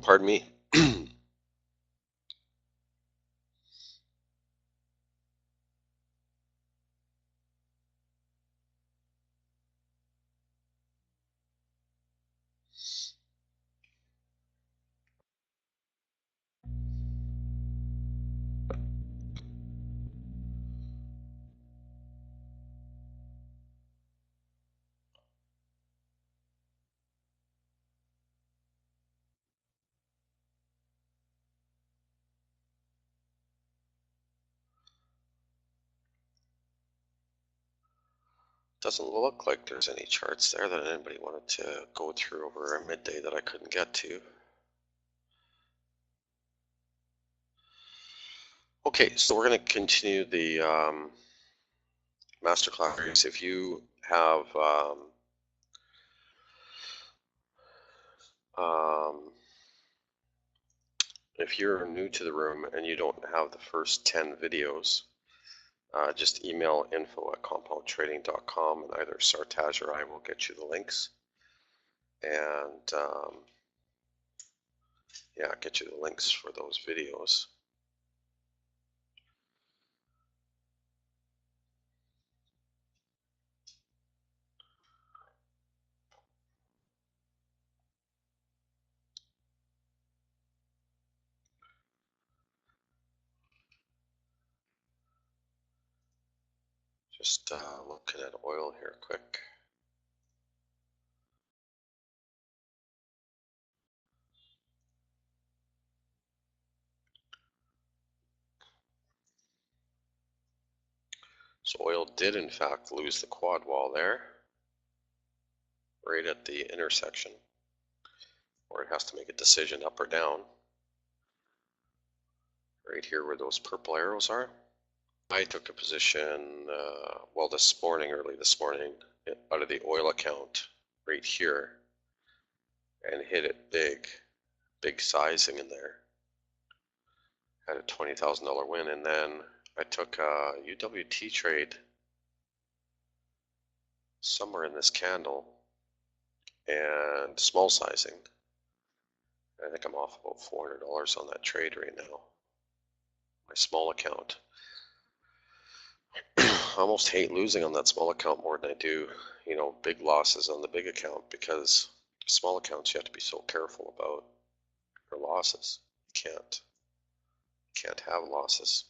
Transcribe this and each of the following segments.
Pardon me. Doesn't look like there's any charts there that anybody wanted to go through over a midday that I couldn't get to. Okay, so we're going to continue the masterclass series. If you have if you're new to the room and you don't have the first 10 videos, just email info@compoundtrading.com and either Sartaj or I will get you the links. And yeah, get you the links for those videos. Just looking at oil here quick. So oil did in fact lose the quad wall there, right at the intersection, where it has to make a decision up or down. Right here where those purple arrows are. I took a position, well, early this morning, out of the oil account right here, and hit it big sizing in there. Had a $20,000 win, and then I took a UWT trade somewhere in this candle and small sizing. I think I'm off about $400 on that trade right now. My small account. I almost hate losing on that small account more than I do, big losses on the big account, because small accounts you have to be so careful about your losses. You can't have losses.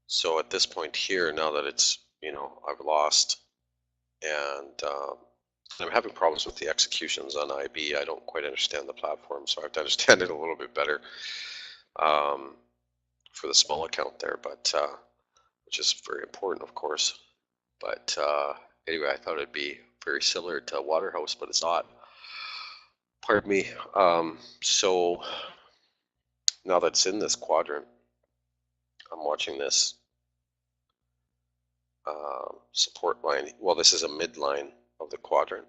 So at this point here, now that it's, I've lost, and I'm having problems with the executions on IB. I don't quite understand the platform, so I have to understand it a little bit better for the small account there, but which is very important, of course. But anyway, I thought it'd be very similar to Waterhouse, but it's not. Pardon me. So now that it's in this quadrant, I'm watching this support line. Well, this is a midline of the quadrant,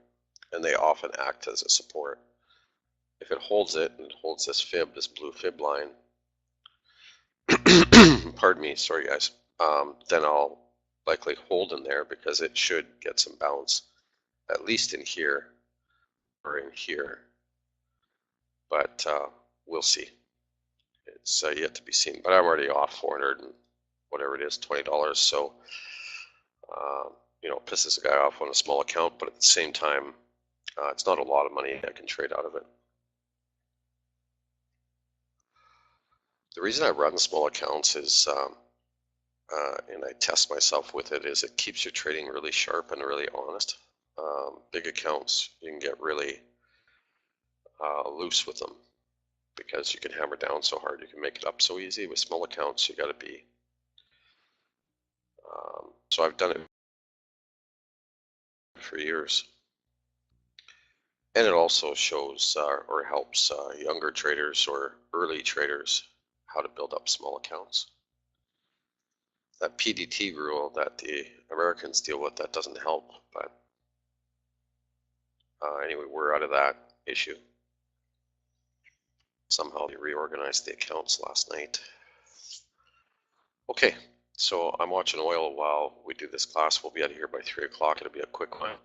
and they often act as a support. If it holds it, and it holds this fib, this blue fib line, pardon me, sorry guys, then I'll likely hold in there because it should get some bounce, at least in here or in here. But we'll see. It's yet to be seen. But I'm already off 400 and whatever it is, $20. So it pisses the guy off on a small account, but at the same time, it's not a lot of money I can trade out of it. The reason I run small accounts is, and I test myself with it, is it keeps your trading really sharp and really honest. Big accounts, you can get really loose with them because you can hammer down so hard, you can make it up so easy. With small accounts, you got to be. So I've done it for years. And it also shows or helps younger traders or early traders how to build up small accounts. That PDT rule that the Americans deal with, that doesn't help, but anyway, we're out of that issue. Somehow they reorganized the accounts last night. Okay, so I'm watching oil while we do this class. We'll be out of here by 3 o'clock. It'll be a quick one.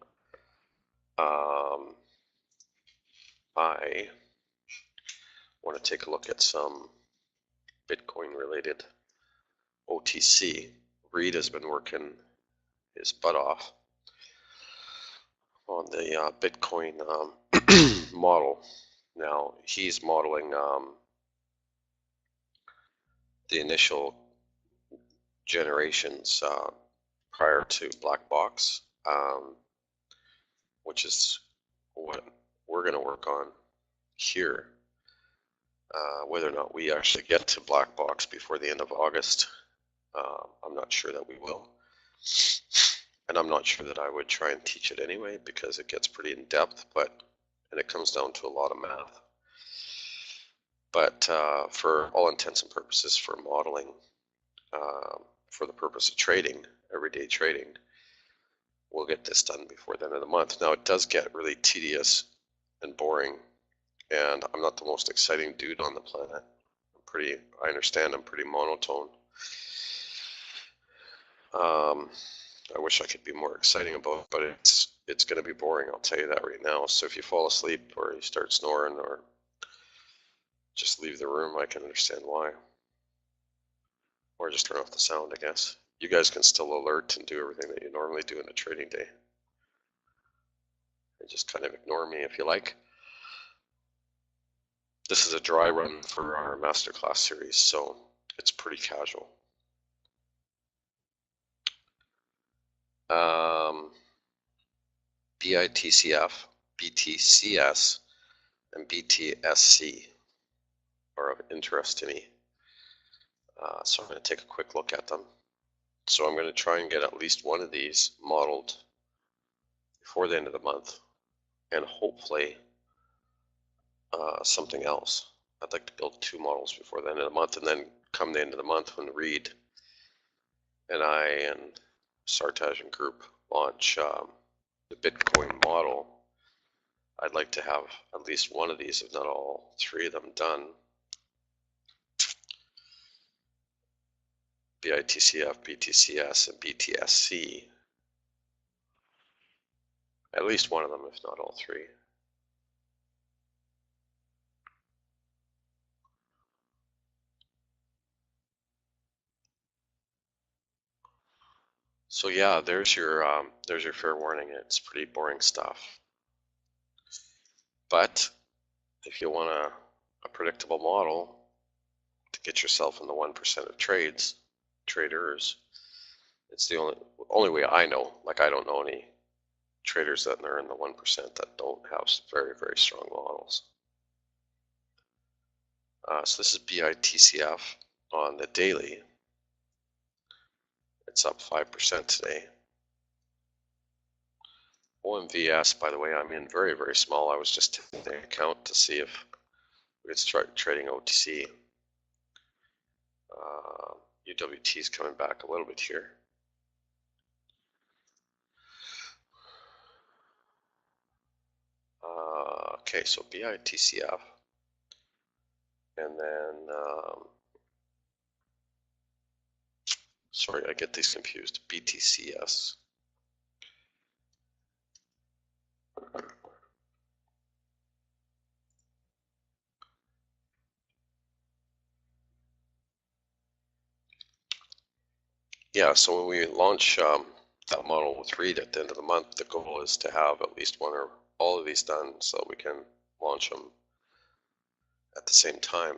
want to take a look at some Bitcoin related OTC. Reed has been working his butt off on the Bitcoin model. Now he's modeling the initial generations prior to Black Box, which is what we're going to work on here. Whether or not we actually get to Black Box before the end of August, I'm not sure that we will. And I'm not sure that I would try and teach it anyway, because it gets pretty in depth, and it comes down to a lot of math. But for all intents and purposes, for modeling, for the purpose of trading, everyday trading, we'll get this done before the end of the month. Now it does get really tedious and boring, and I'm not the most exciting dude on the planet. I understand I'm pretty monotone. I wish I could be more exciting about it, but it's going to be boring, I'll tell you that right now. So if you fall asleep or you start snoring or just leave the room, I can understand why. Or just turn off the sound, I guess. You guys can still alert and do everything that you normally do in a trading day. And just kind of ignore me if you like. This is a dry run for our masterclass series, so it's pretty casual. BITCF, BTCS, and BTSC are of interest to me. So I'm going to take a quick look at them. So I'm going to try and get at least one of these modeled before the end of the month, and hopefully something else. I'd like to build 2 models before the end of the month, and then come the end of the month when Reed and I and Sartaj Group launch the Bitcoin model, I'd like to have at least one of these, if not all 3 of them, done. BITCF, BTCS, and BTSC. At least one of them, if not all 3. So yeah, there's your fair warning. It's pretty boring stuff. But if you want a predictable model to get yourself in the 1% of traders, it's the only way I know. Like, I don't know any traders that are in the 1% that don't have very, very strong models. So this is BITCF on the daily. It's up 5% today. OMVS, by the way, I'm in very, very small. I was just taking the account to see if we could start trading OTC. UWT is coming back a little bit here. Okay, so BITCF, and then sorry, I get these confused. BTCS. Yeah, so when we launch that model with Reed at the end of the month, the goal is to have at least one or all of these done so we can launch them at the same time.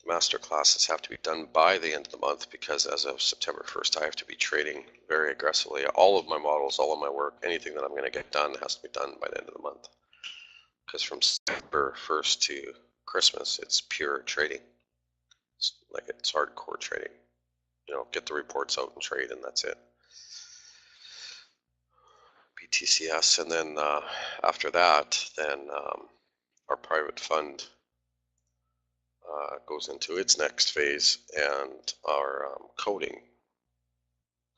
The master classes have to be done by the end of the month, because as of September 1st, I have to be trading very aggressively. All of my models, all of my work, anything that I'm going to get done has to be done by the end of the month. Because from September 1st to Christmas, it's pure trading. It's hardcore trading. You know, get the reports out and trade, and that's it. BTCS, and then after that, then our private fund goes into its next phase, and our coding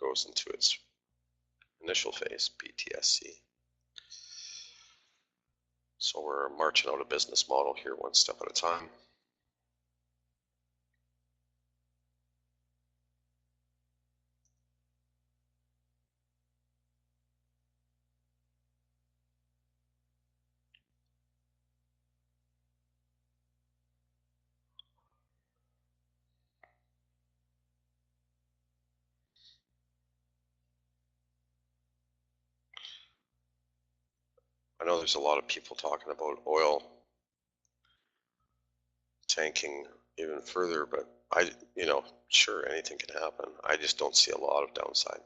goes into its initial phase, BTSC. So we're marching out a business model here one step at a time. I know there's a lot of people talking about oil tanking even further, but sure, anything can happen. I just don't see a lot of downside.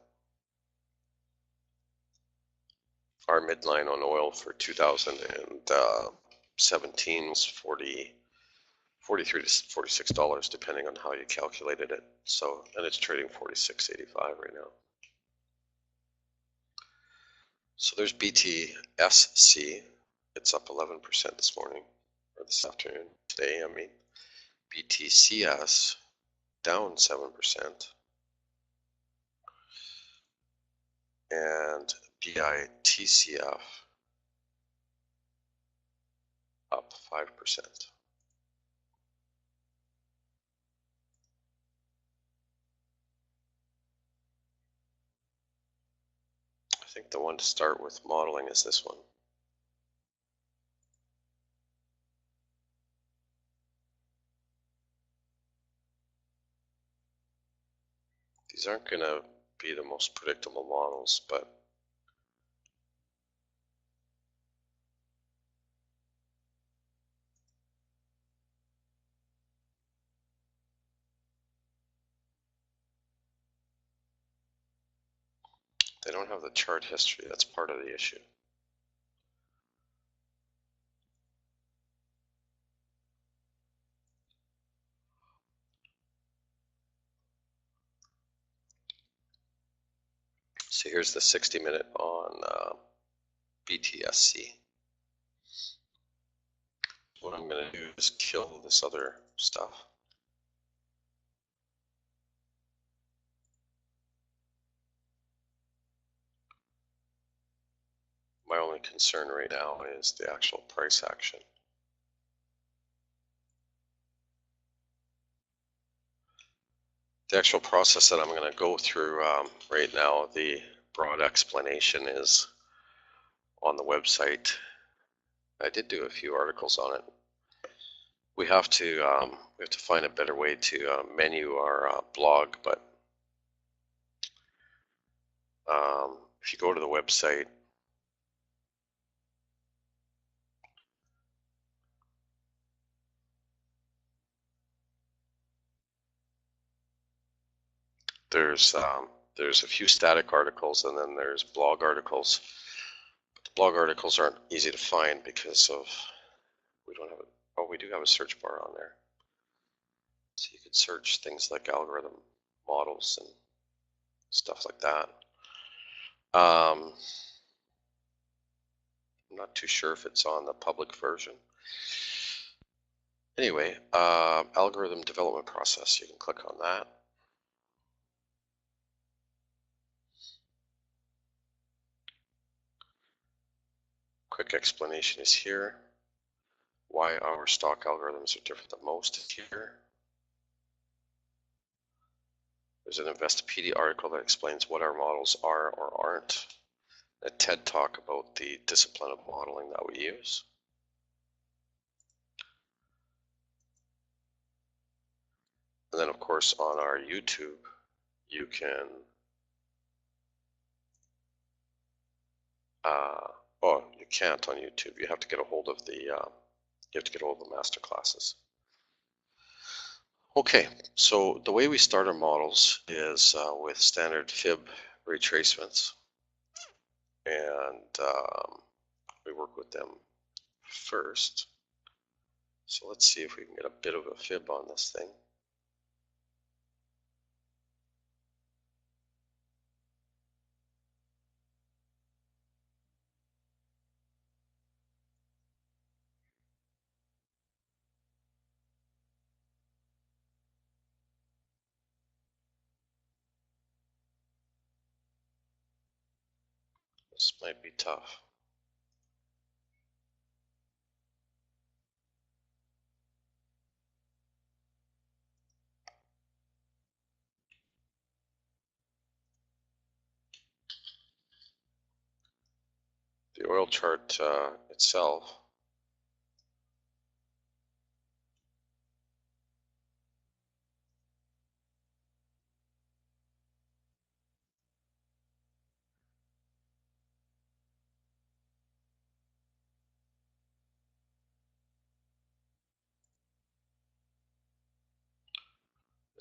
Our midline on oil for 2017 was 43 to $46, depending on how you calculated it. So, and it's trading 46.85 right now. So there's BTSC. It's up 11% this morning, or this afternoon, today, I mean. BTCS down 7%. And BITCF up 5%. I think the one to start with modeling is this one. These aren't going to be the most predictable models, but they don't have the chart history. That's part of the issue. So here's the 60-minute on BTSC. What I'm going to do is kill this other stuff. My only concern right now is the actual price action. The actual process that I'm going to go through right now, the broad explanation is on the website. I did do a few articles on it. We have to find a better way to menu our blog, but if you go to the website, there's a few static articles and then there's blog articles. But the blog articles aren't easy to find because of we don't have we do have a search bar on there. So you could search things like algorithm models and stuff like that. I'm not too sure if it's on the public version. Anyway, algorithm development process, you can click on that. Quick explanation is here. Why our stock algorithms are different than most is here. There's an Investopedia article that explains what our models are or aren't. A TED talk about the discipline of modeling that we use. And then of course on our YouTube, you can, you can't on YouTube. You have to get a hold of the, master classes. Okay, so the way we start our models is with standard fib retracements, and we work with them first. So let's see if we can get a bit of a fib on this thing. This might be tough. The oil chart itself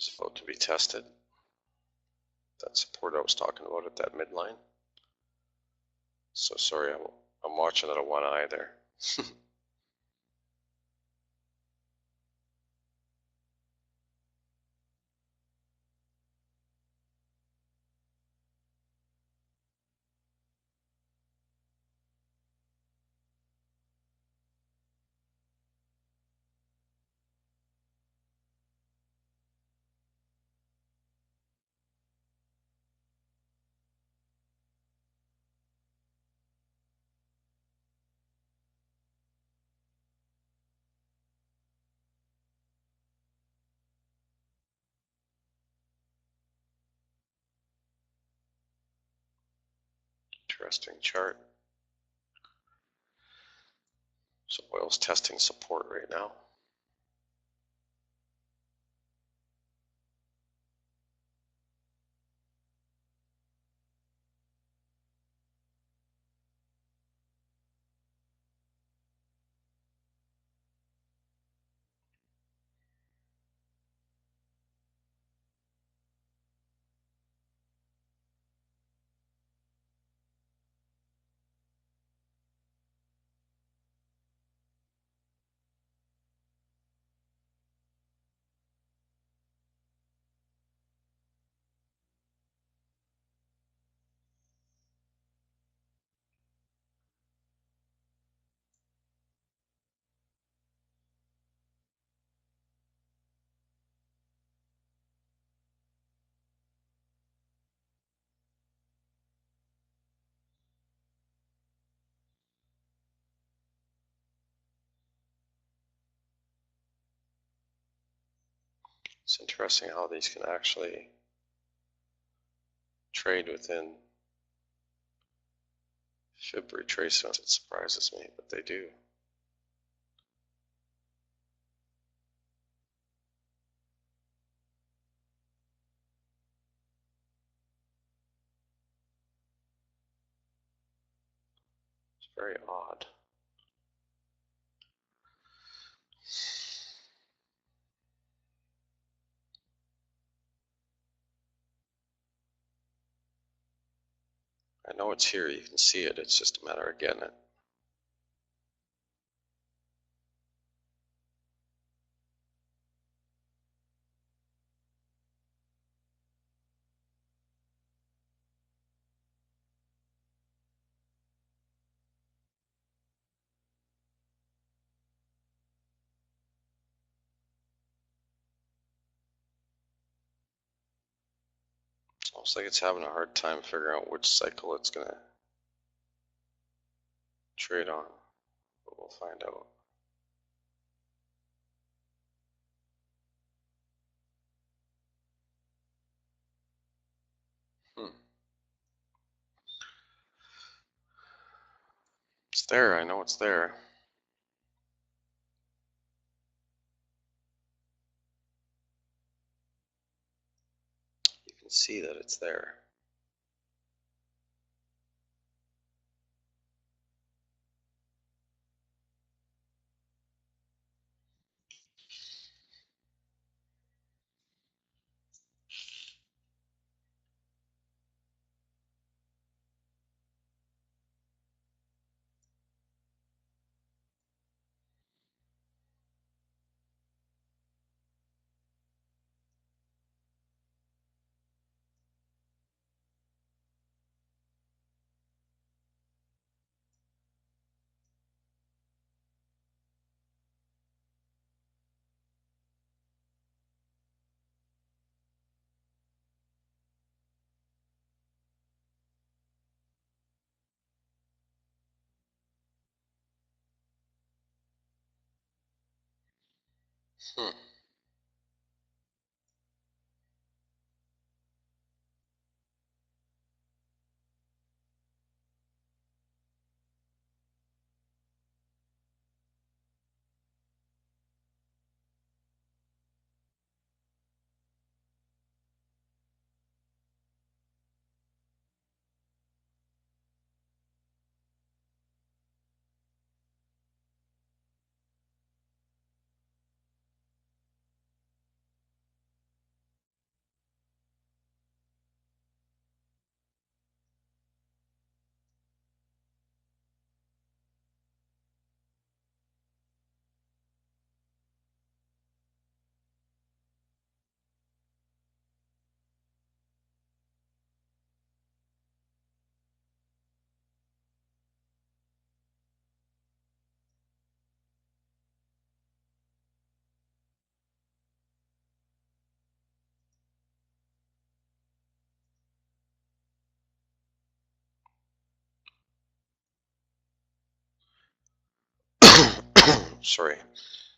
is about to be tested. That support I was talking about at that midline. So sorry, I'm watching out of one eye there. Interesting chart. So oil's testing support right now. It's interesting how these can actually trade within Fib retracements. It surprises me, but they do. It's very odd. I know it's here, you can see it, it's just a matter of getting it. It's almost like it's having a hard time figuring out which cycle it's going to trade on, but we'll find out. It's there, I know it's there. You can see that it's there. Hmm. sorry.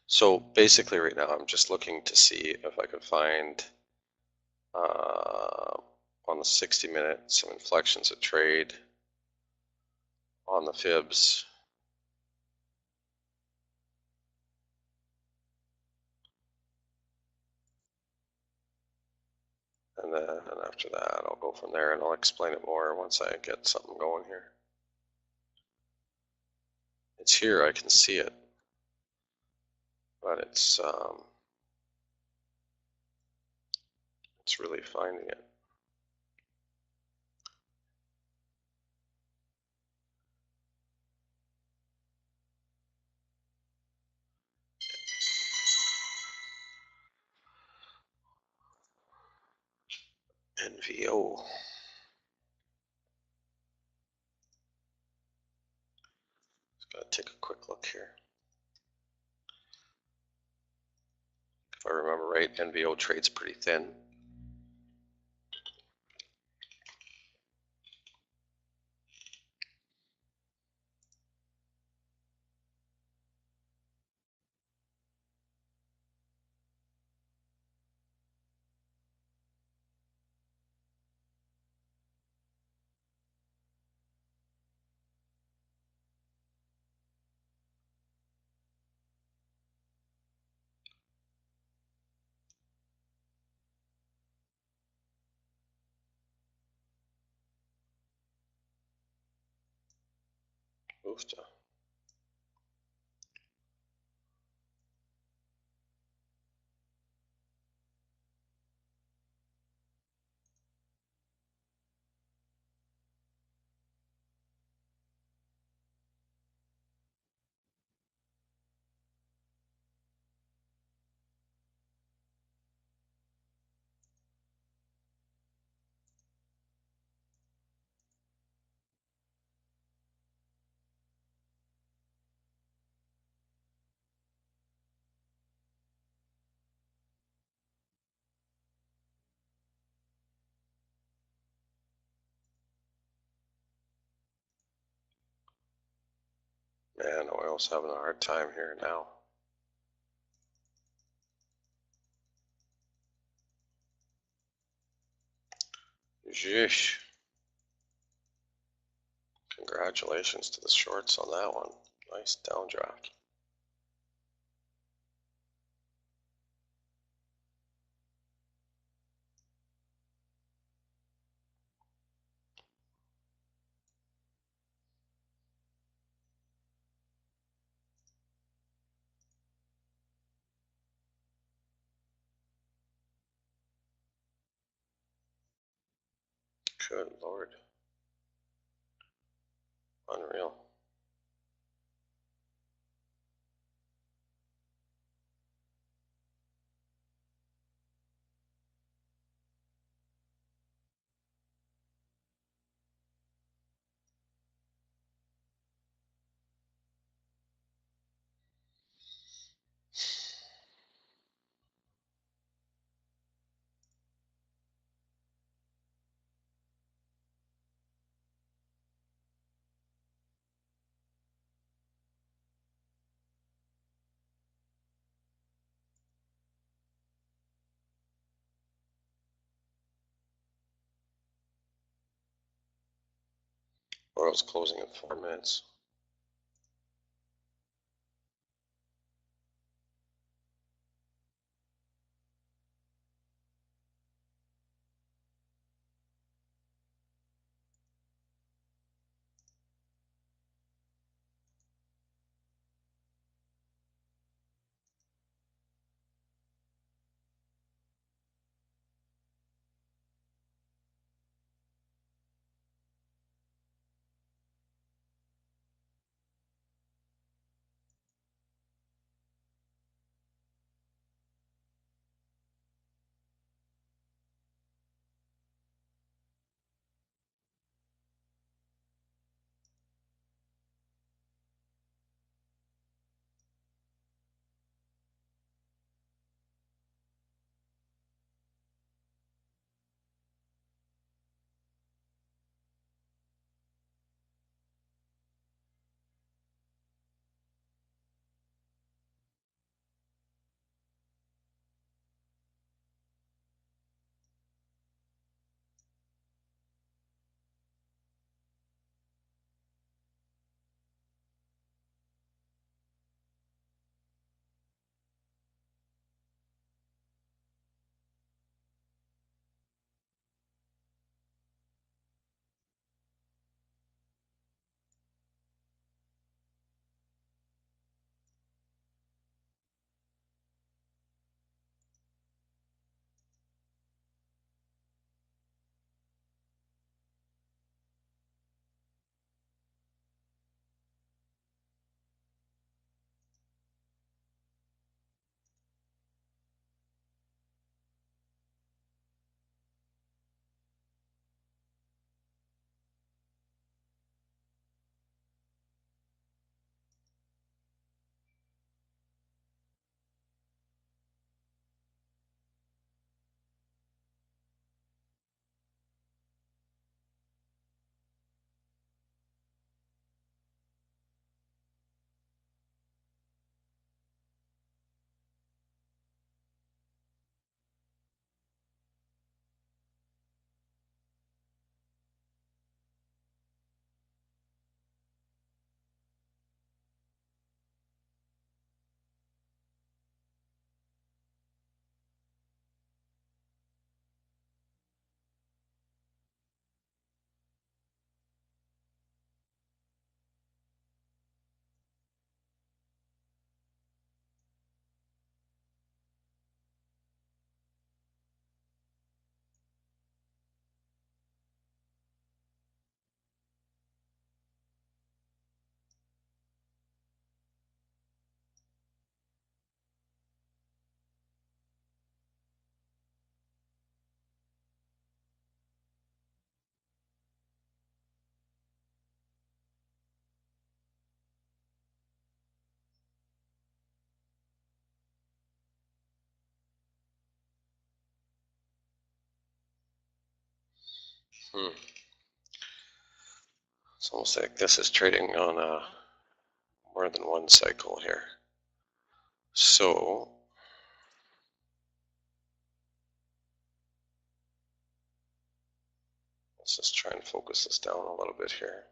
So basically right now I'm just looking to see if I could find on the 60-minute some inflections of trade on the fibs. And then after that I'll go from there, and I'll explain it more once I get something going here. It's here, I can see it, but it's really finding it. NVO. Just gotta take a quick look here. If I remember right, NVO trades pretty thin. Oofta. Man, oil's having a hard time here now. Jeesh. Congratulations to the shorts on that one. Nice downdraft. Good Lord. Unreal. Oil's closing in 4 minutes. It's almost like this is trading on more than one cycle here. So let's just try and focus this down a little bit here.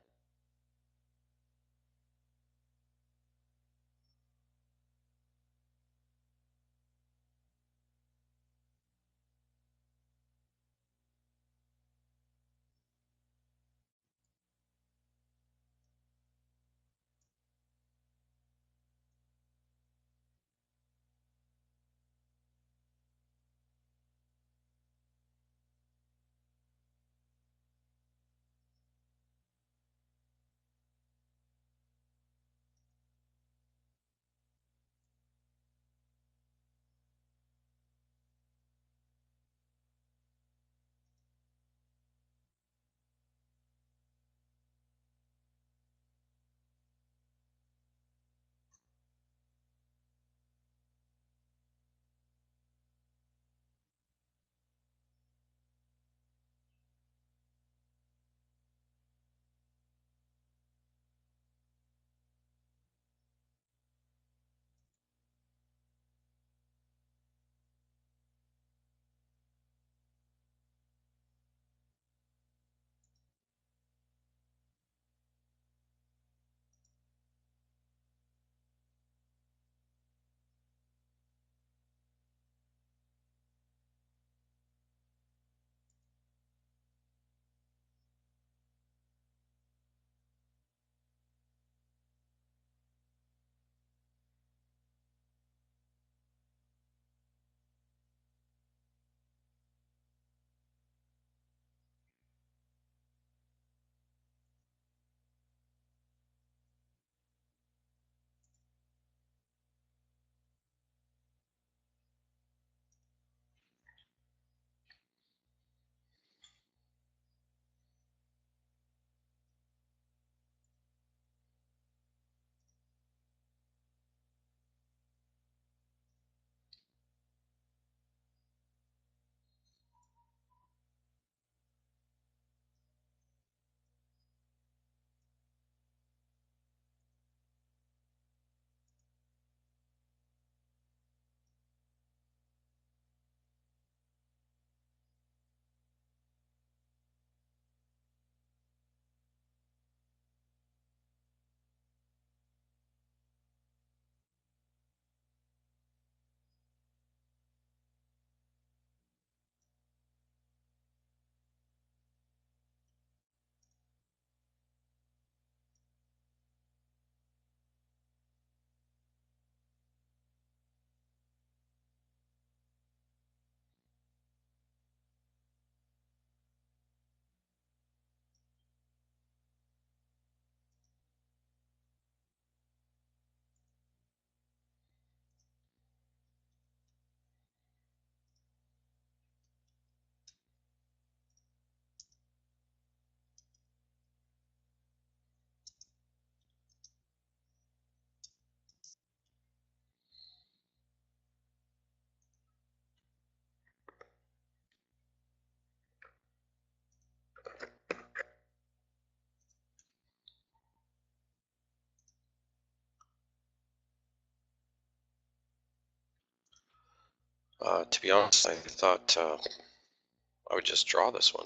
To be honest, I thought I would just draw this one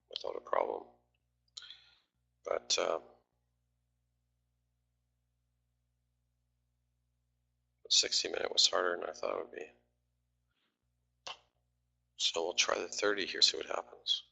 without a problem. But 60-minute was harder than I thought it would be. So we'll try the 30 here, see what happens.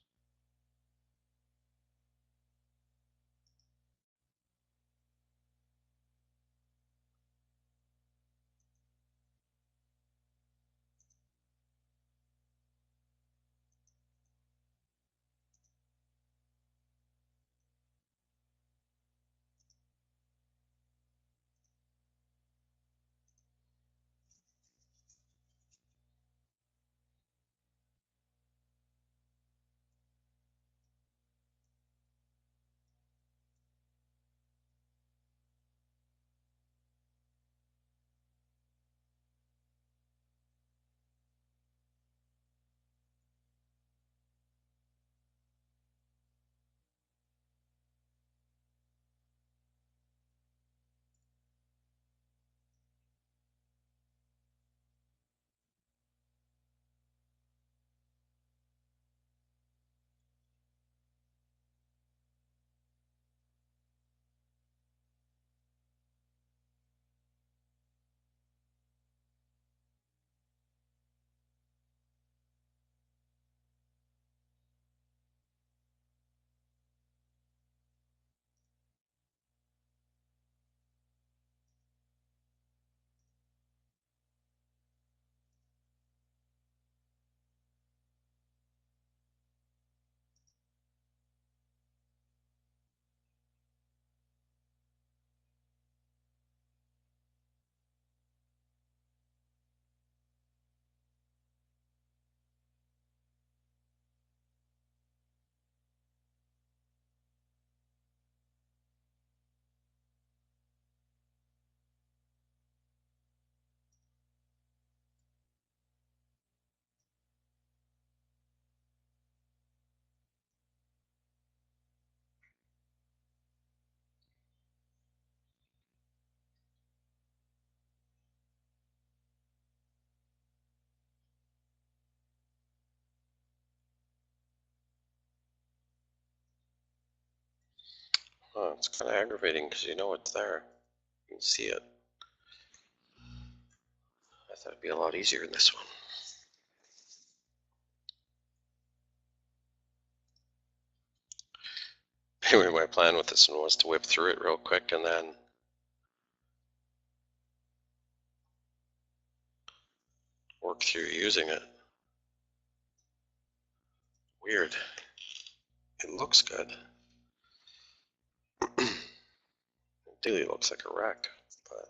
Oh, it's kind of aggravating because you know it's there. You can see it. I thought it'd be a lot easier in this one. Anyway, my plan with this one was to whip through it real quick and then work through using it. Weird. It looks good. It really looks like a wreck, but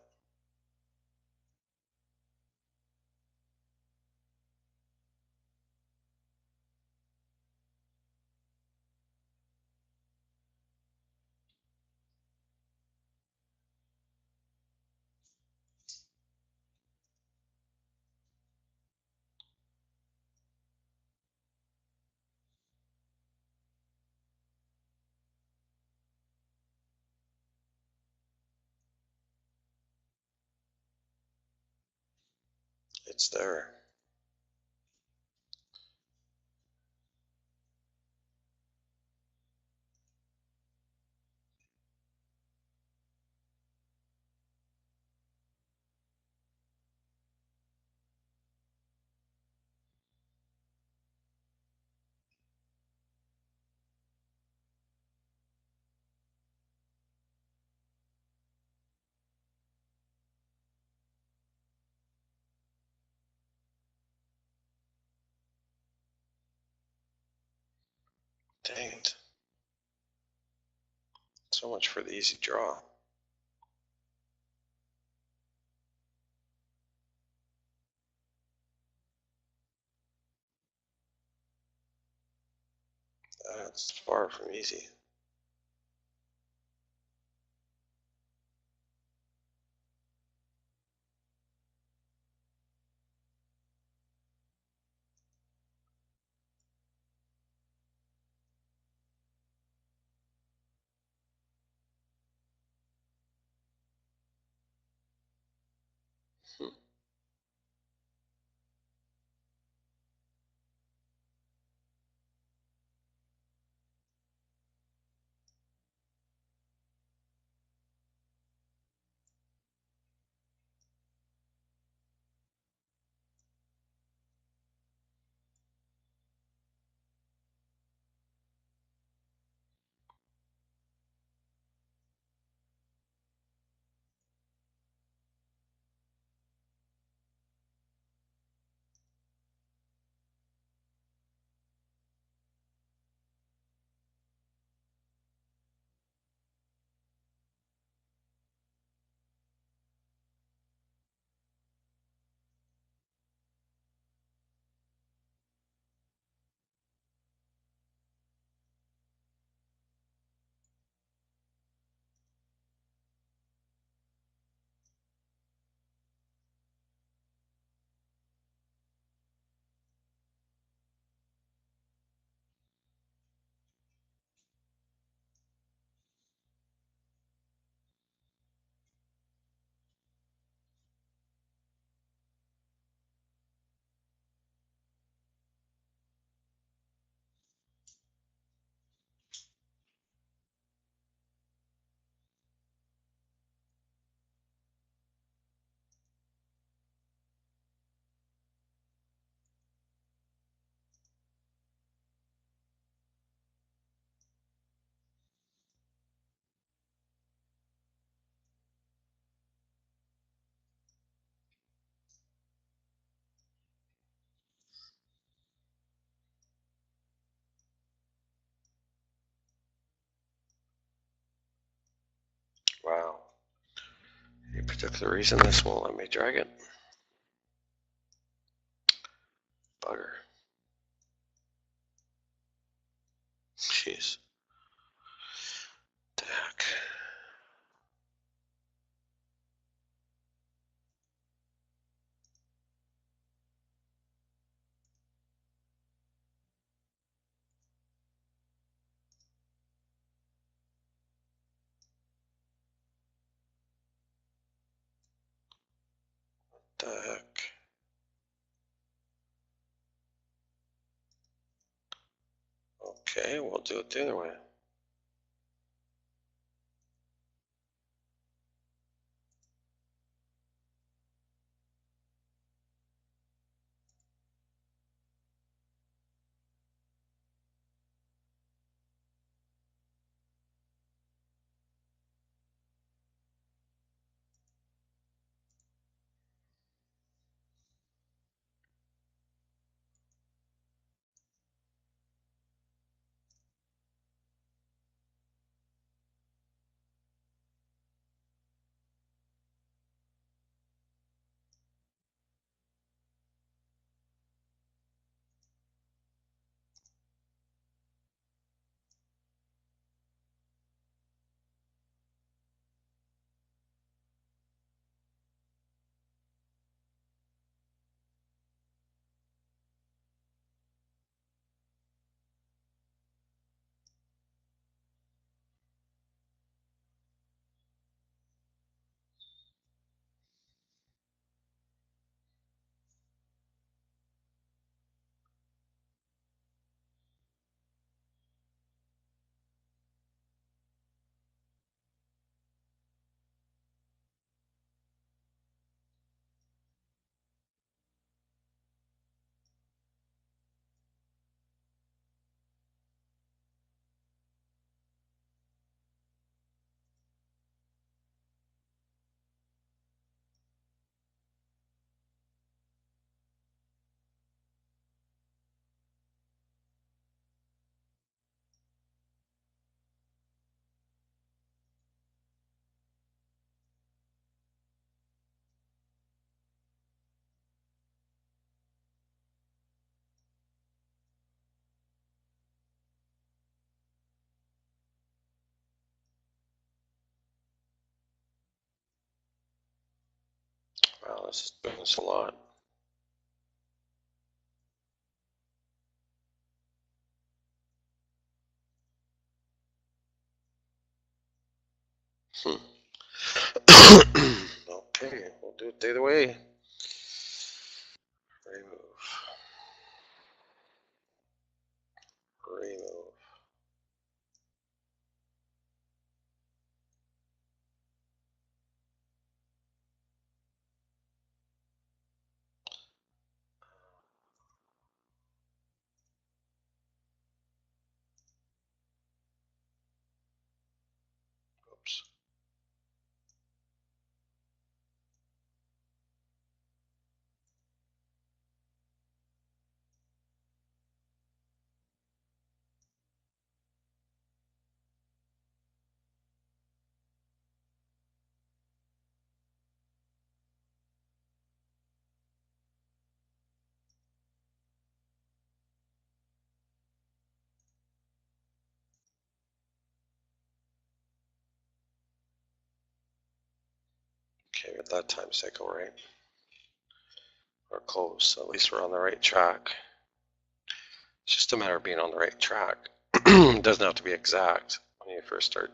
it's there. Dang it. So much for the easy draw. That's far from easy. Hmm. Wow. Any particular reason this won't let me drag it? Bugger. Jeez. The heck. The heck. Okay, we'll do it the other way. This is doing this a lot. Okay, we'll do it the other way. Remove. Remove. Oops. Okay, at that time cycle, right? Or close, so at least we're on the right track. It's just a matter of being on the right track. It doesn't have to be exact when you first start.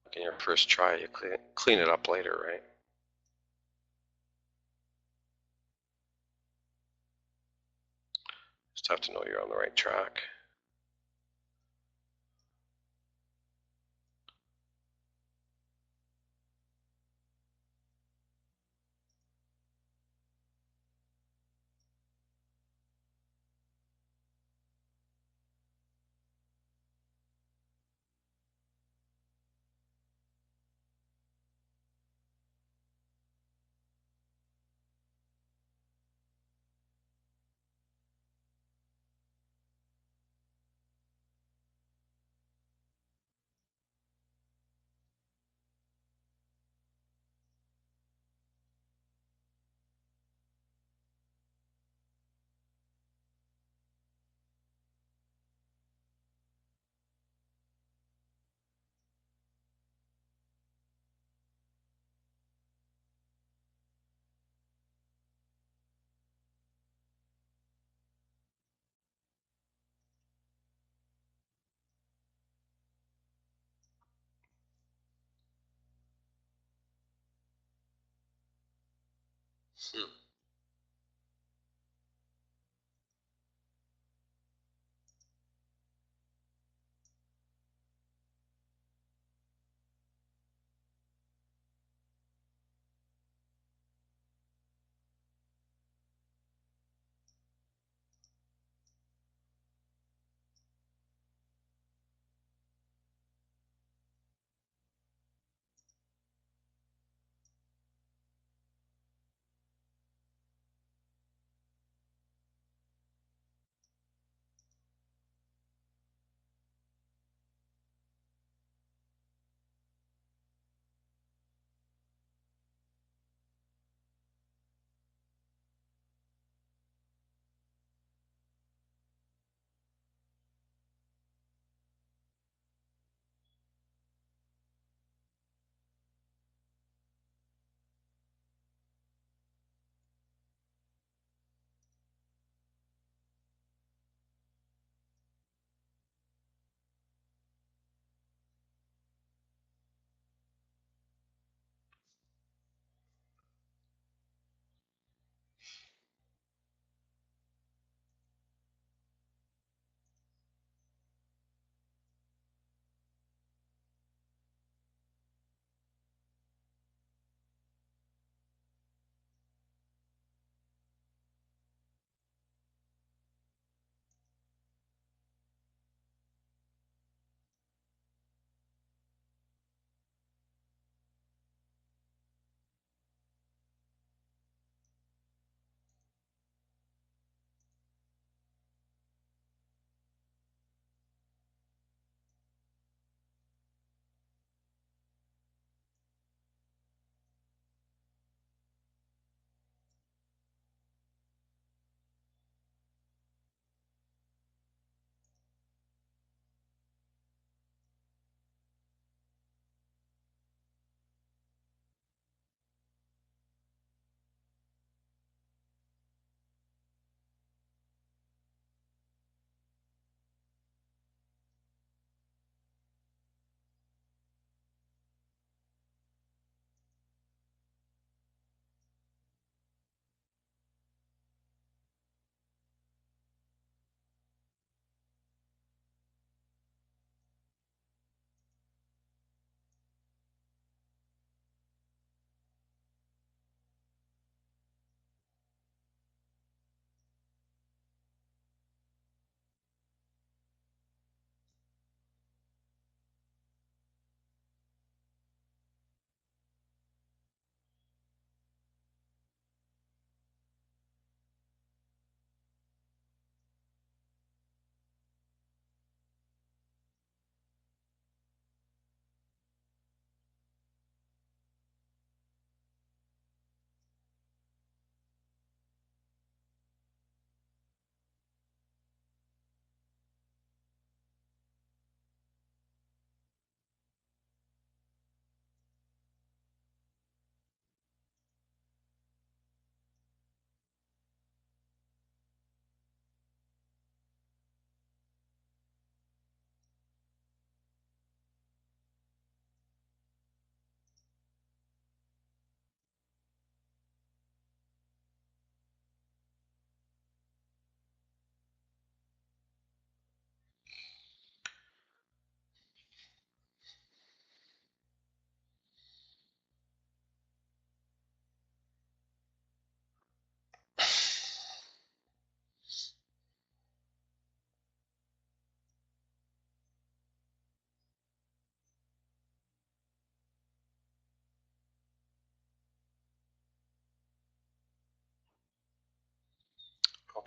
Like in your first try, you clean it up later, right? Just have to know you're on the right track. Hmm.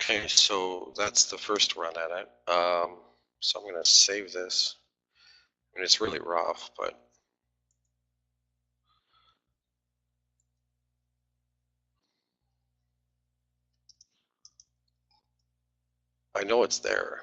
Okay, so that's the first run at it. So I'm going to save this. I mean, it's really rough, but I know it's there.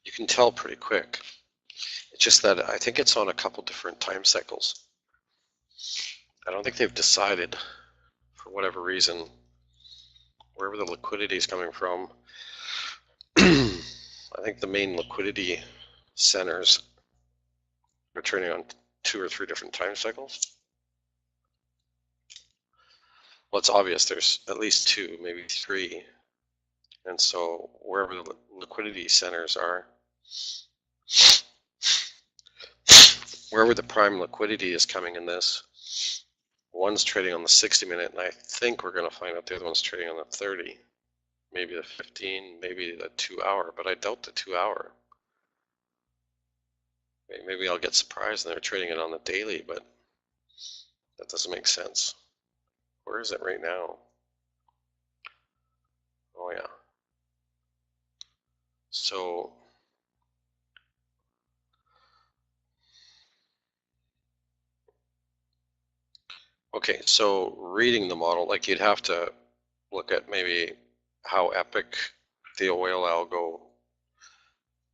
You can tell pretty quick. It's just that I think it's on a couple different time cycles. I don't think they've decided, for whatever reason, wherever the liquidity is coming from. I think the main liquidity centers are turning on 2 or 3 different time cycles. Well, it's obvious there's at least 2, maybe 3. And so wherever the liquidity centers are, wherever the prime liquidity is coming in this, one's trading on the 60-minute, and I think we're going to find out the other one's trading on the 30, maybe the 15, maybe the 2-hour, but I doubt the 2-hour. Maybe I'll get surprised and they're trading it on the daily, but that doesn't make sense. Where is it right now? Oh yeah. So okay, so reading the model, like you'd have to look at maybe how Epic, the oil algo,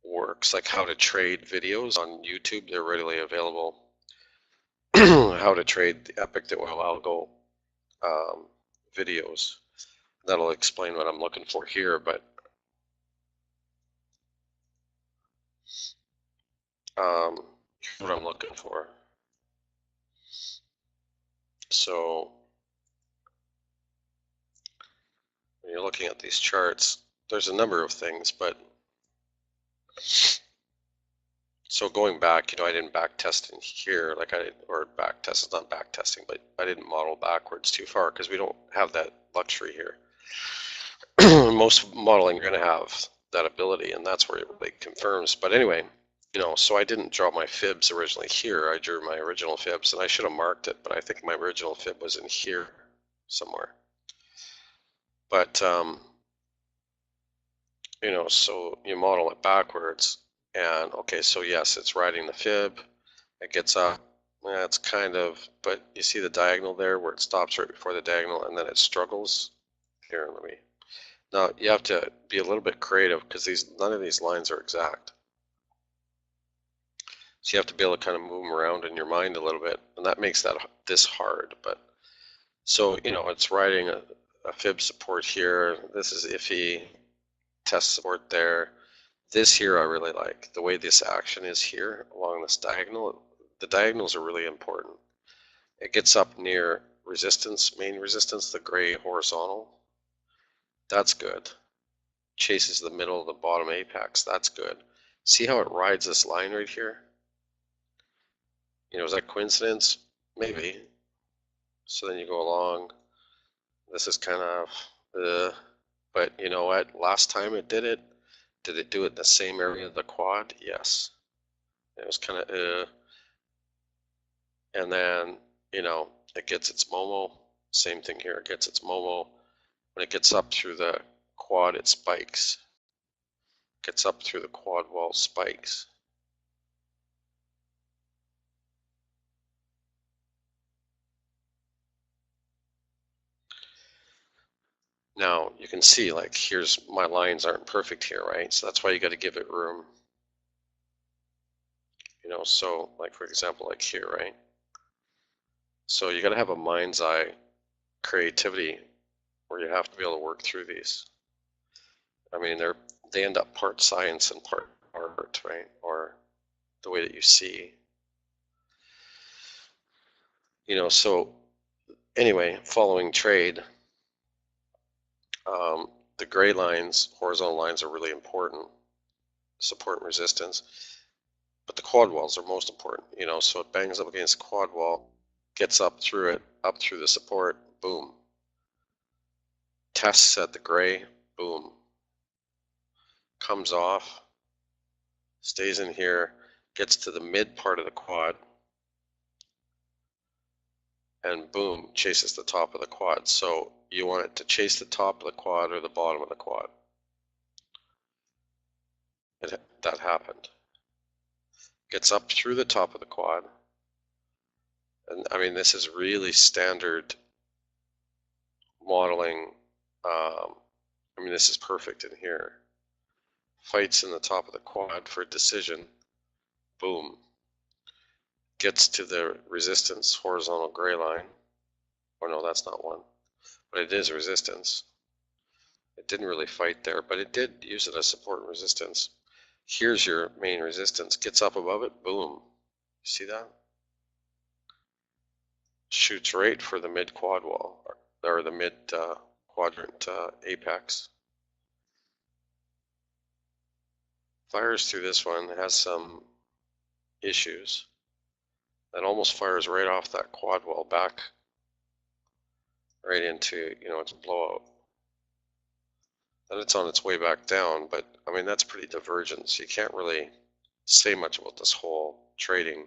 works, like how to trade videos on YouTube. They're readily available. How to trade the Epic, the oil algo videos. That'll explain what I'm looking for here, but what I'm looking for. So when you're looking at these charts, there's a number of things, but so going back, I didn't back test in here, or back test is not back testing, but I didn't model backwards too far because we don't have that luxury here. Most modeling you're going to have that ability, and that's where it really confirms. But anyway, so I didn't draw my fibs originally here. I drew my original fibs, and I should have marked it, but I think my original fib was in here somewhere. But so you model it backwards, and okay, so yes, it's riding the fib. It gets up. It's kind of, but you see the diagonal there where it stops right before the diagonal, and then it struggles. Here, let me. Now you have to be a little bit creative because none of these lines are exact. So you have to be able to kind of move them around in your mind a little bit, and that makes this hard. But so it's riding a fib support here. This is iffy. Test support there. This here I really like. The way this action is here along this diagonal. The diagonals are really important. It gets up near resistance, main resistance, the gray horizontal. That's good. Chases the middle of the bottom apex. That's good. See how it rides this line right here? Is that coincidence? Maybe. So then you go along. This is kind of, but you know what? Last time it did it do it in the same area of the quad? Yes. It was kind of, and then, it gets its Momo. Same thing here. It gets its Momo. When it gets up through the quad, it spikes. Gets up through the quad wall, spikes. Now you can see, like, here's my lines aren't perfect here, right? So that's why you got to give it room. So like for example, like here, right? So you got to have a mind's eye creativity where you have to be able to work through these. I mean, they end up part science and part art, right? Or the way that you see. So anyway, following trade, the gray lines, horizontal lines are really important, support and resistance. but the quad walls are most important, you know, so it bangs up against the quad wall, gets up through it, up through the support, boom. Tests at the gray, boom. Comes off, stays in here, gets to the mid part of the quad, and boom, chases the top of the quad. So you want it to chase the top of the quad or the bottom of the quad. That happened. Gets up through the top of the quad. And I mean, this is really standard modeling. I mean, this is perfect in here. Fights in the top of the quad for a decision. Boom. Gets to the resistance horizontal gray line. Or no, that's not one. But it is resistance. It didn't really fight there, but it did use it as support and resistance. Here's your main resistance. Gets up above it. Boom. See that? Shoots right for the mid quad wall, or the mid quadrant apex. Fires through this one, has some issues. That almost fires right off that quad wall back right into, you know, its blowout. Then it's on its way back down, but I mean, that's pretty divergent, so you can't really say much about this whole trading.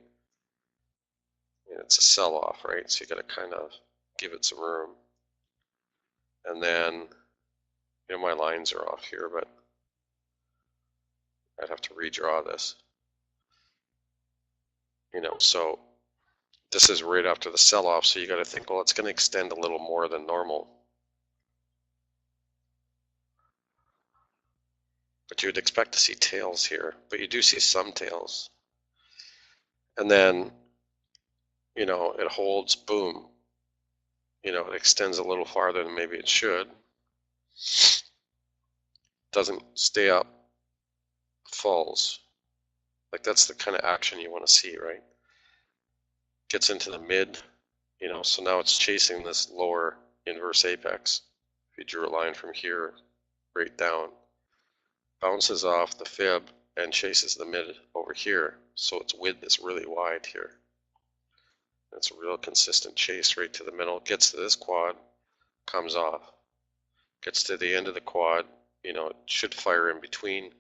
You know, it's a sell-off, right? So you got to kind of give it some room. And then, you know, my lines are off here, but I'd have to redraw this. You know, so this is right after the sell-off, so you got to think, well, it's going to extend a little more than normal. But you'd expect to see tails here, but you do see some tails. And then, you know, it holds, boom. You know, it extends a little farther than maybe it should. Doesn't stay up, falls. Like, that's the kind of action you want to see, right? Gets into the mid, you know, so now it's chasing this lower inverse apex. If you drew a line from here right down, bounces off the fib and chases the mid over here. So its width is really wide here. It's a real consistent chase right to the middle. Gets to this quad, comes off. Gets to the end of the quad, you know, it should fire in between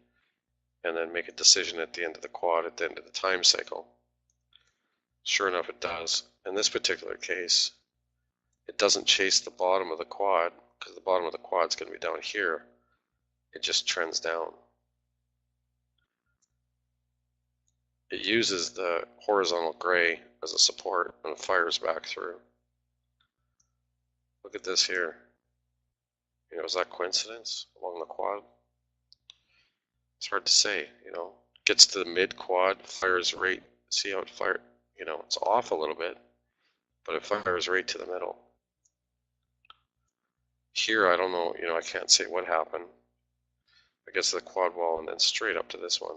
and then make a decision at the end of the quad at the end of the time cycle. Sure enough, it does. In this particular case, it doesn't chase the bottom of the quad because the bottom of the quad is going to be down here. It just trends down. It uses the horizontal gray as a support and fires back through. Look at this here. You know, is that coincidence along the quad? It's hard to say, you know. Gets to the mid quad, fires right. See how it fired? You know, it's off a little bit, but it fires right to the middle. Here, I don't know, you know, I can't say what happened. I guess the quad wall and then straight up to this one.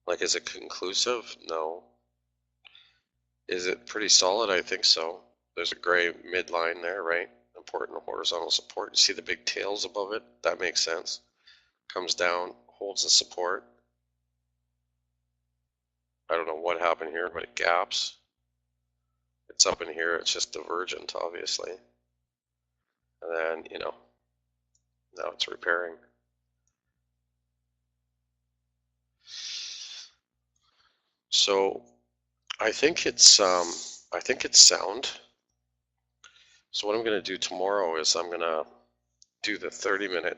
Like, is it conclusive? No. Is it pretty solid? I think so. There's a gray midline there, right? Important horizontal support. You see the big tails above it? That makes sense. Comes down, holds the support. I don't know what happened here, but it gaps. It's up in here. It's just divergent, obviously. And then, you know, now it's repairing. So I think it's sound. So what I'm going to do tomorrow is I'm going to do the 30-minute,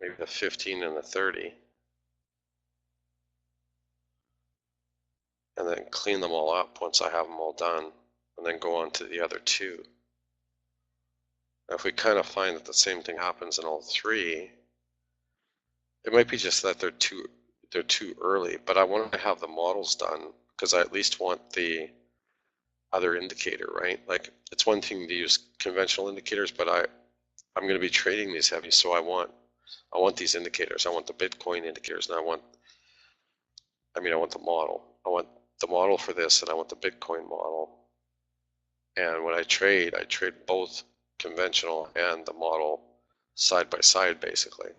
maybe the 15 and the 30, and then clean them all up once I have them all done, and then go on to the other two. Now, if we kind of find that the same thing happens in all three, it might be just that they're too early, but I want to have the models done because I at least want the other indicator, right? Like, it's one thing to use conventional indicators, but I'm going to be trading these heavy, so I want these indicators. I want the Bitcoin indicators, and I want the model. I want the model for this, and I want the Bitcoin model. And when I trade both conventional and the model side by side, basically.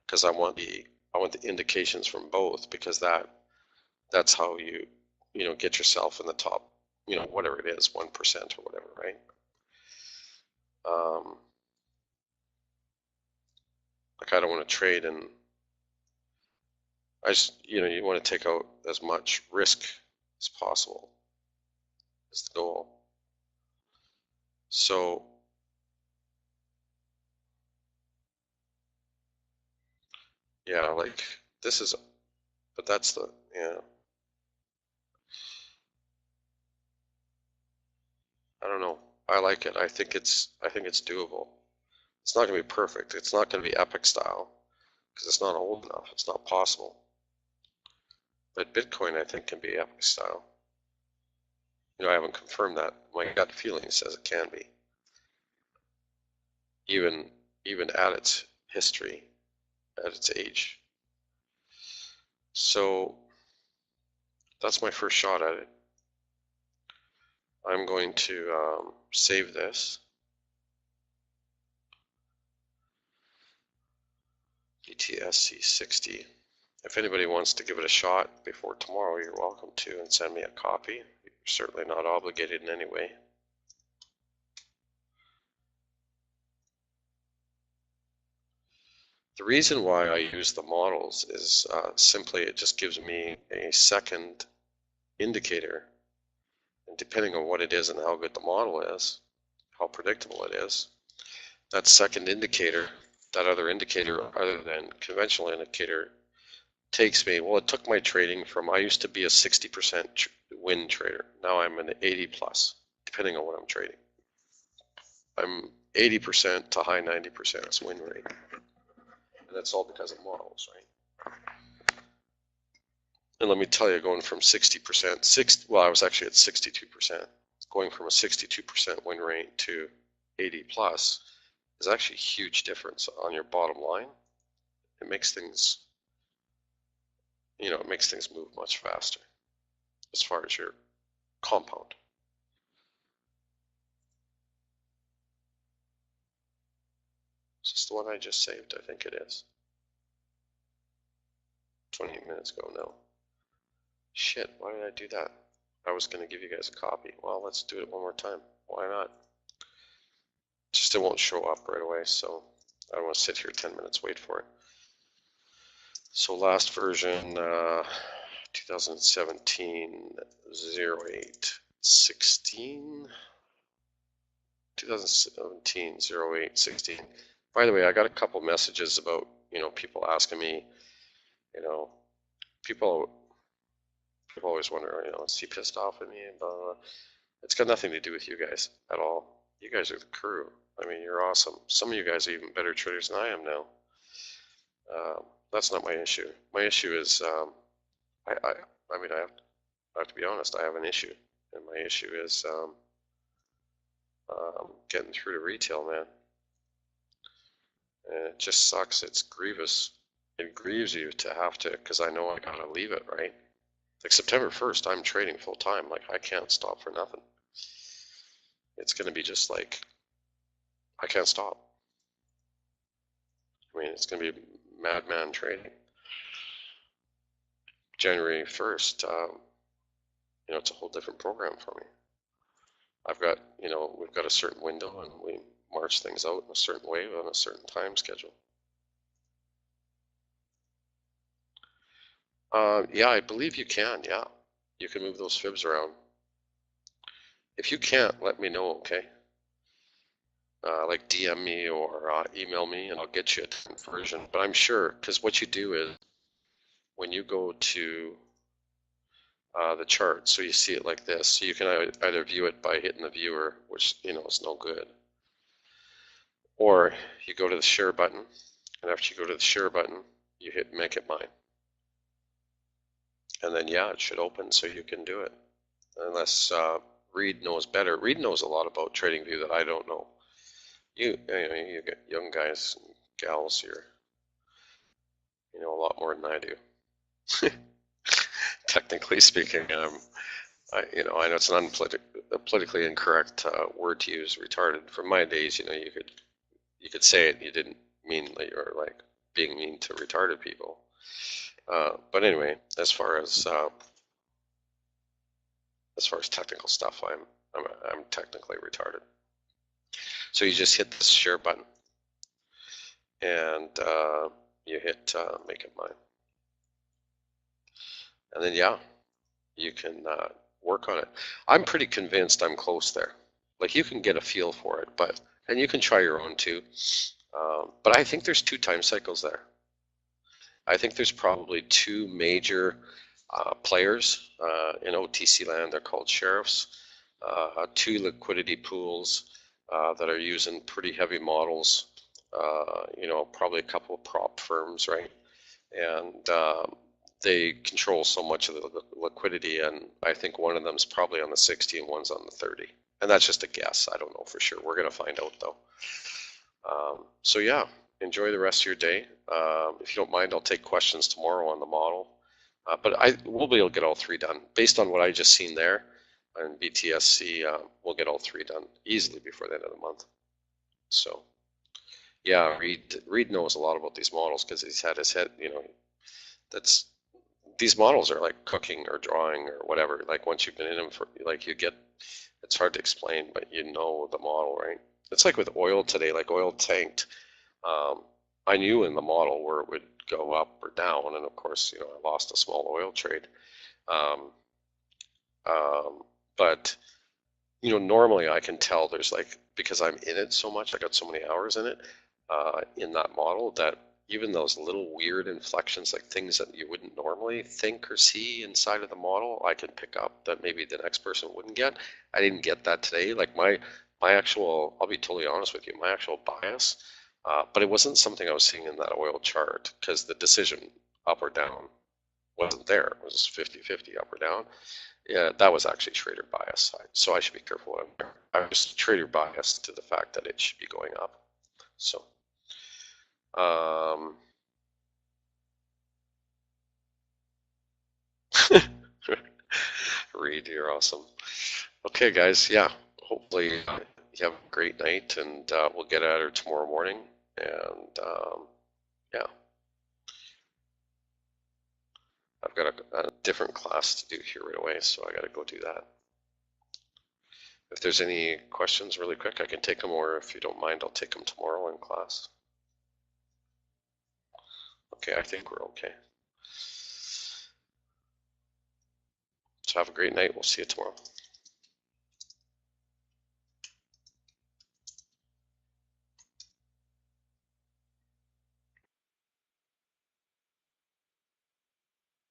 because I want the indications from both, because that's how you get yourself in the top, whatever it is, 1% or whatever, right? Like I don't want to trade, and I just, you want to take out as much risk as possible is the goal. So yeah, like this is, but that's the, I don't know. I like it. I think it's doable. It's not going to be perfect. It's not going to be epic style because it's not old enough. It's not possible. But Bitcoin, I think, can be epic style. I haven't confirmed that. My gut feeling says it can be. Even at its history, at its age. So that's my first shot at it. I'm going to save this. BTSC 60. If anybody wants to give it a shot before tomorrow, you're welcome to, and send me a copy. You're certainly not obligated in any way. The reason why I use the models is simply it just gives me a second indicator, and depending on what it is and how good the model is, how predictable it is, that second indicator, that other indicator other than conventional indicator, takes me, well, it took my trading from, I used to be a 60% win trader. Now I'm an 80 plus, depending on what I'm trading. I'm 80% to high 90% win rate. And that's all because of models, right? And let me tell you, going from 60%, well, I was actually at 62%. Going from a 62% win rate to 80 plus is actually a huge difference on your bottom line. It makes things, it makes things move much faster as far as your compound. Is this the one I just saved? I think it is. 28 minutes ago, no. Shit, why did I do that? I was going to give you guys a copy. Well, let's do it one more time. Why not? Just it won't show up right away, so I don't want to sit here 10 minutes, wait for it. So last version, 2017 08 16. 2017 08 16. By the way, I got a couple messages about, people asking me, people always wonder, is he pissed off at me? And blah, blah, blah. It's got nothing to do with you guys at all. You guys are the crew. I mean, you're awesome. Some of you guys are even better traders than I am now. That's not my issue. My issue is, I have to be honest. I have an issue, and my issue is getting through to retail, man. And it just sucks. It's grievous. It grieves you to have to, because I know I gotta leave it, right? Like September 1st, I'm trading full time. Like I can't stop for nothing. It's gonna be just like, I can't stop. I mean, it's gonna be madman trading. January 1st, it's a whole different program for me. I've got, we've got a certain window and we march things out in a certain way on a certain time schedule. Yeah, I believe you can. Yeah, you can move those fibs around. If you can't, let me know, okay? Like DM me or email me and I'll get you a different version. But I'm sure, because what you do is when you go to the chart, so you see it like this, so you can either view it by hitting the viewer, which is no good, or you go to the share button, and after you go to the share button, you hit make it mine, and then yeah, it should open so you can do it. Unless Reed knows better. Reed knows a lot about TradingView that I don't know. You get young guys and gals here, you know a lot more than I do. Technically speaking, I know it's an politically incorrect word to use, retarded. From my days, you could say it, you didn't mean that you're like being mean to retarded people. But anyway, as far as technical stuff, I'm technically retarded. So you just hit the share button, and you hit make it mine, and then yeah, you can work on it. I'm pretty convinced I'm close there. Like you can get a feel for it, and you can try your own too. But I think there's 2 time cycles there. I think there's probably 2 major players in OTC land. They're called sheriffs. 2 liquidity pools that are using pretty heavy models. Probably a couple of prop firms, right? And they control so much of the liquidity, and I think one of them is probably on the 60 and one's on the 30. And that's just a guess. I don't know for sure. We're going to find out though. So yeah, enjoy the rest of your day. If you don't mind, I'll take questions tomorrow on the model. But we'll be able to get all 3 done. Based on what I just seen there on BTSC, we'll get all 3 done easily before the end of the month. So yeah, Reed knows a lot about these models because he's had his head, these models are like cooking or drawing or whatever. Like once you've been in them for, like it's hard to explain, but you know the model, right? It's like with oil today, like oil tanked. I knew in the model where it would go up or down, and of course, I lost a small oil trade. But normally I can tell there's because I'm in it so much, I got so many hours in it, in that model, that even those little weird inflections, like things that you wouldn't normally think or see inside of the model, I can pick up that maybe the next person wouldn't get. I didn't get that today. Like my actual, I'll be totally honest with you, my actual bias, but it wasn't something I was seeing in that oil chart because the decision up or down wasn't there. It was 50-50 up or down. Yeah, that was actually trader bias. So I should be careful what I'm doing. I was trader biased to the fact that it should be going up. So, Reed, you're awesome. Okay, guys. Yeah, hopefully you have a great night, and we'll get at her tomorrow morning. And yeah, I've got a different class to do here right away, so I got to go do that. If there's any questions really quick, I can take them, or if you don't mind, I'll take them tomorrow in class. Okay, I think we're okay. So have a great night. We'll see you tomorrow.